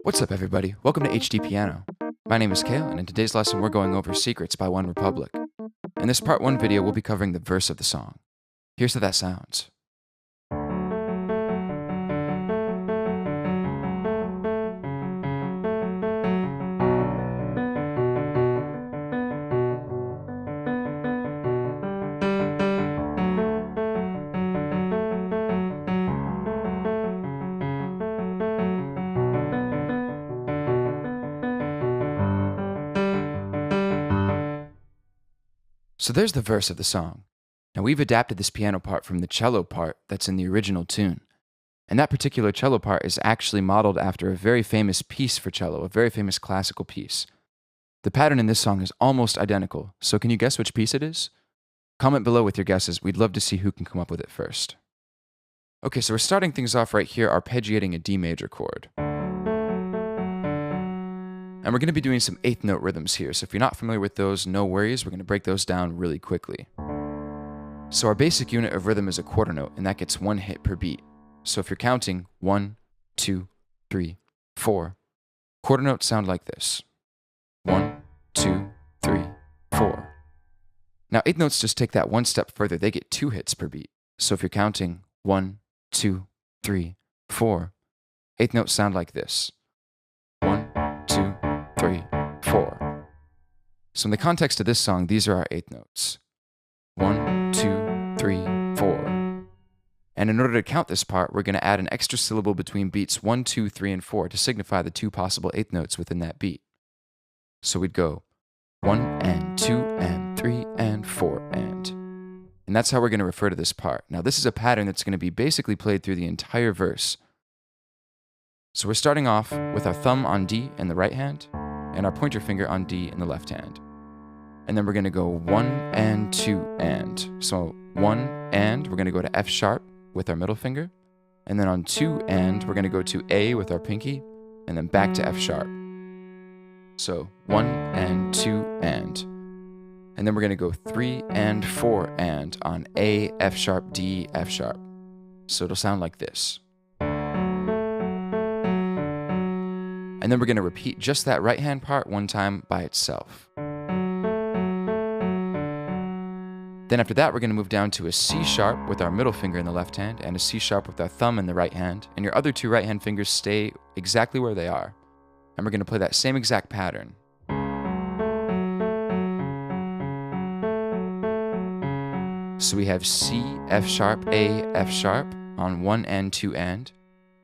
What's up, everybody? Welcome to HDpiano. My name is Kale, and in today's lesson we're going over Secrets by OneRepublic. In this part 1 video, we'll be covering the verse of the song. Here's how that sounds. So there's the verse of the song. Now we've adapted this piano part from the cello part that's in the original tune. And that particular cello part is actually modeled after a very famous piece for cello, a very famous classical piece. The pattern in this song is almost identical, so can you guess which piece it is? Comment below with your guesses. We'd love to see who can come up with it first. Okay, so we're starting things off right here, arpeggiating a D major chord. And we're going to be doing some 8th note rhythms here, so if you're not familiar with those, no worries, we're going to break those down really quickly. So our basic unit of rhythm is a quarter note, and that gets 1 hit per beat. So if you're counting 1, 2, 3, 4, quarter notes sound like this. 1, 2, 3, 4. Now 8th notes just take that one step further, they get 2 hits per beat. So if you're counting 1, 2, 3, 4, 8th notes sound like this. 1, 2, 3, 4. So in the context of this song, these are our 8th notes. 1, 2, 3, 4. And in order to count this part, we're going to add an extra syllable between beats 1, 2, 3, and 4 to signify the 2 possible 8th notes within that beat. So we'd go 1 and 2 and 3 and 4 and. And that's how we're going to refer to this part. Now this is a pattern that's going to be basically played through the entire verse. So we're starting off with our thumb on D in the right hand, and our pointer finger on D in the left hand. And then we're going to go 1 and 2 and. So 1 and, we're going to go to F sharp with our middle finger. And then on 2 and, we're going to go to A with our pinky, and then back to F sharp. So 1 and 2 and. And then we're going to go 3 and 4 and on A, F sharp, D, F sharp. So it'll sound like this. And then we're going to repeat just that right hand part one time by itself. Then after that, we're going to move down to a C sharp with our middle finger in the left hand and a C sharp with our thumb in the right hand. And your other 2 right hand fingers stay exactly where they are. And we're going to play that same exact pattern. So we have C, F sharp, A, F sharp on 1 and 2 and.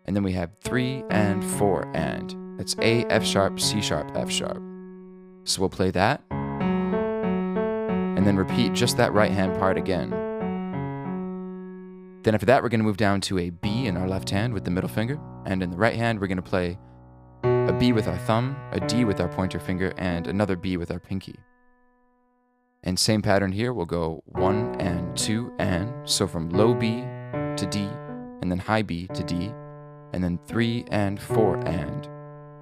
And then we have 3 and 4 and. That's A, F sharp, C sharp, F sharp. So we'll play that. And then repeat just that right hand part again. Then after that, we're going to move down to a B in our left hand with the middle finger. And in the right hand, we're going to play a B with our thumb, a D with our pointer finger, and another B with our pinky. And same pattern here, we'll go 1 and 2 and. So from low B to D, and then high B to D, and then 3 and 4 and.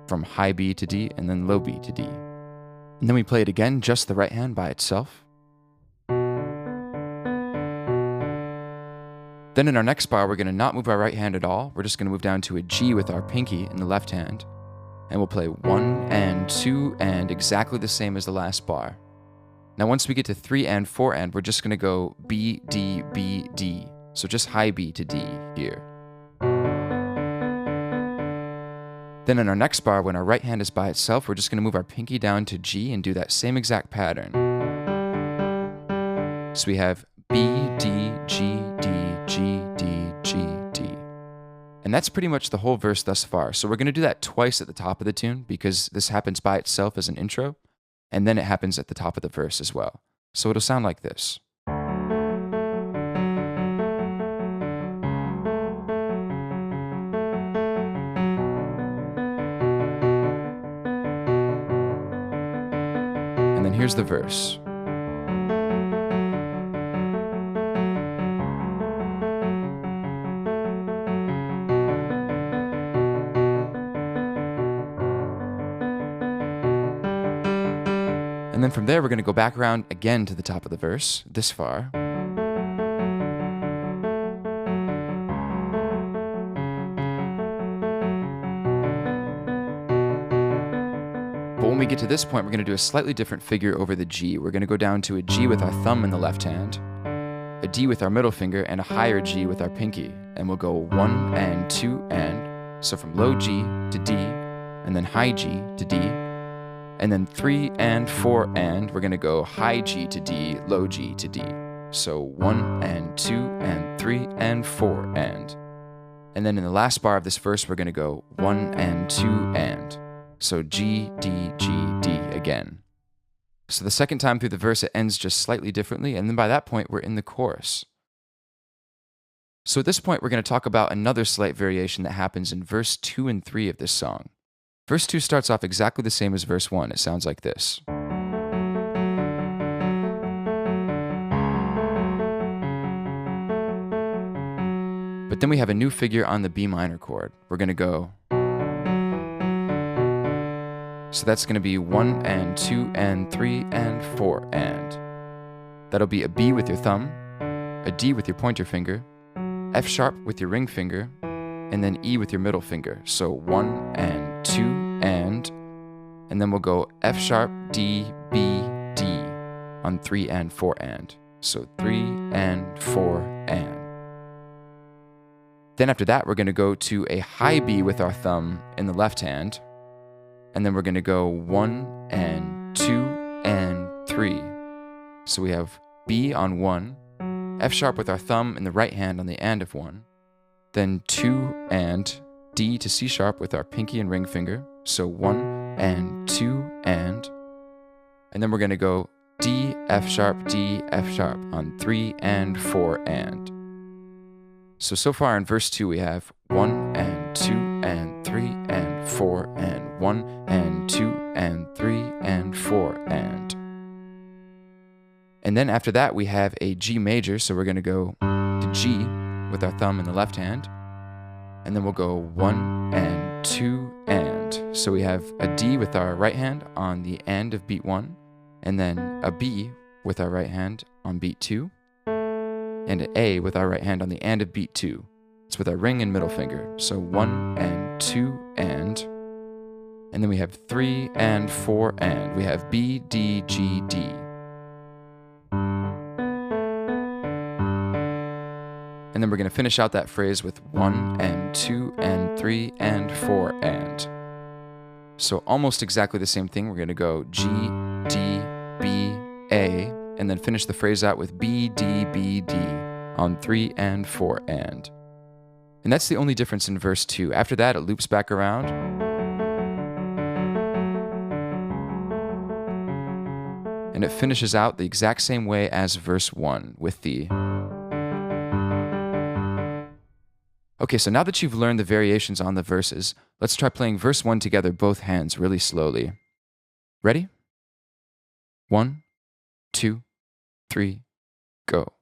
From high B to D, and then low B to D. And then we play it again, just the right hand by itself. Then in our next bar, we're going to not move our right hand at all. We're just going to move down to a G with our pinky in the left hand. And we'll play 1 and 2 and exactly the same as the last bar. Now once we get to 3 and 4 and, we're just going to go B, D, B, D. So just high B to D here. Then in our next bar, when our right hand is by itself, we're just going to move our pinky down to G and do that same exact pattern. So we have B, D, G, D, G, D, G, D. And that's pretty much the whole verse thus far. So we're going to do that twice at the top of the tune because this happens by itself as an intro, and then it happens at the top of the verse as well. So it'll sound like this. And then here's the verse. And then from there, we're going to go back around again to the top of the verse, this far. when we get to this point, we're going to do a slightly different figure over the G. We're going to go down to a G with our thumb in the left hand, a D with our middle finger, and a higher G with our pinky. And we'll go 1 and 2 and. So from low G to D, and then high G to D, and then 3 and 4 and. We're going to go high G to D, low G to D. So 1 and 2 and 3 and 4 and. And then in the last bar of this verse, we're going to go 1 and 2 and. So G, D, G, D again. So the second time through the verse, it ends just slightly differently, and then by that point, we're in the chorus. So at this point, we're going to talk about another slight variation that happens in verse 2 and 3 of this song. Verse 2 starts off exactly the same as verse 1. It sounds like this. But then we have a new figure on the B minor chord. We're going to go. So that's going to be 1 and 2 and 3 and 4 and. That'll be a B with your thumb, a D with your pointer finger, F sharp with your ring finger, and then E with your middle finger. So 1 and 2 and then we'll go F sharp, D, B, D on 3 and 4 and. So 3 and 4 and. Then after that, we're going to go to a high B with our thumb in the left hand. And then we're going to go 1 and 2 and 3. So we have B on 1, F sharp with our thumb in the right hand on the and of 1. Then 2 and D to C sharp with our pinky and ring finger. So 1 and 2 and. And then we're going to go D, F sharp on 3 and 4 and. So far in verse 2 we have 1 and 2 and 3 and 4 and 1 and 2 and 3 and 4 and. And then after that we have a G major, so we're going to go to G with our thumb in the left hand. And then we'll go 1 and 2 and. So we have a D with our right hand on the and of beat 1, and then a B with our right hand on beat 2. And an A with our right hand on the and of beat 2. It's with our ring and middle finger. So 1 and 2 and. And then we have 3 and 4 and. We have B, D, G, D. And then we're going to finish out that phrase with 1 and 2 and 3 and 4 and. So almost exactly the same thing. We're going to go G, D, B, A, and then finish the phrase out with B, D, B, D on 3 and 4 and. And that's the only difference in verse 2. After that, it loops back around. And it finishes out the exact same way as verse 1 with the. Okay, so now that you've learned the variations on the verses, let's try playing verse 1 together, both hands, really slowly. Ready? 1, 2, 3, go.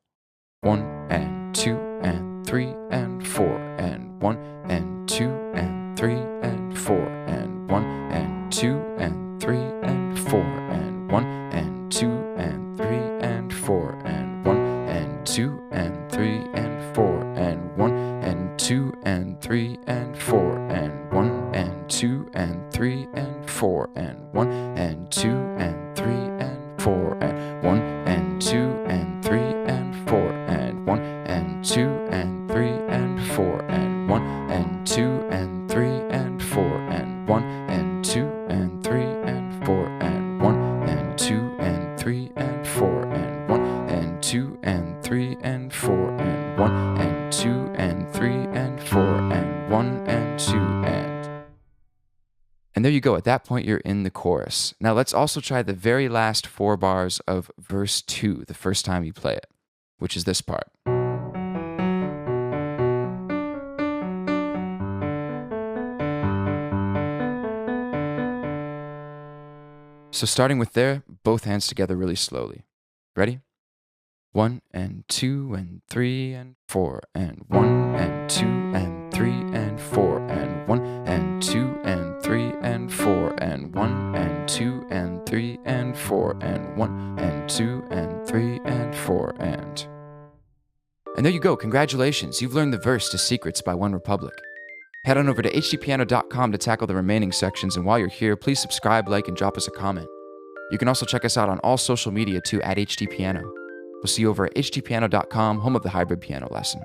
1 and 2 and 3 and 4 and 1 and 2 and 3 and 4 and 1 and 2 and 3 and 4 and 1 and 2 and 3 and 4 and 1 and 2 and 3 and 4 and 1 and 2 and 3 and 4 and 1 and 2 and 3 and 4 and 1 and 2 and 3 and 4 and 1 and 2 and 3 and 4 and 1 and 2 and 3 and 4 and 1 and 2 and 3 and 4 and 1 and 2 and 3 and 4 and 1 and 2 and 3 and 4 and 1 and 2 and 3 and 4 and 1 and 2 and 3 and 4 and 1 and 2 and. And there you go. At that point, you're in the chorus. Now let's also try the very last 4 bars of verse 2 the first time you play it, which is this part. So starting with there, both hands together really slowly. Ready? 1 and 2 and 3 and 4 and 1 and 2 and 3 and 4 and 1 and 2 and 3 and 4 and 1 and 2 and 3 and 4 and 1 and 2 and 3 and 4 and. And there you go. Congratulations. You've learned the verse to Secrets by OneRepublic. Head on over to HDpiano.com to tackle the remaining sections, and while you're here, please subscribe, like, and drop us a comment. You can also check us out on all social media too at HDpiano. We'll see you over at HDpiano.com, home of the hybrid piano lesson.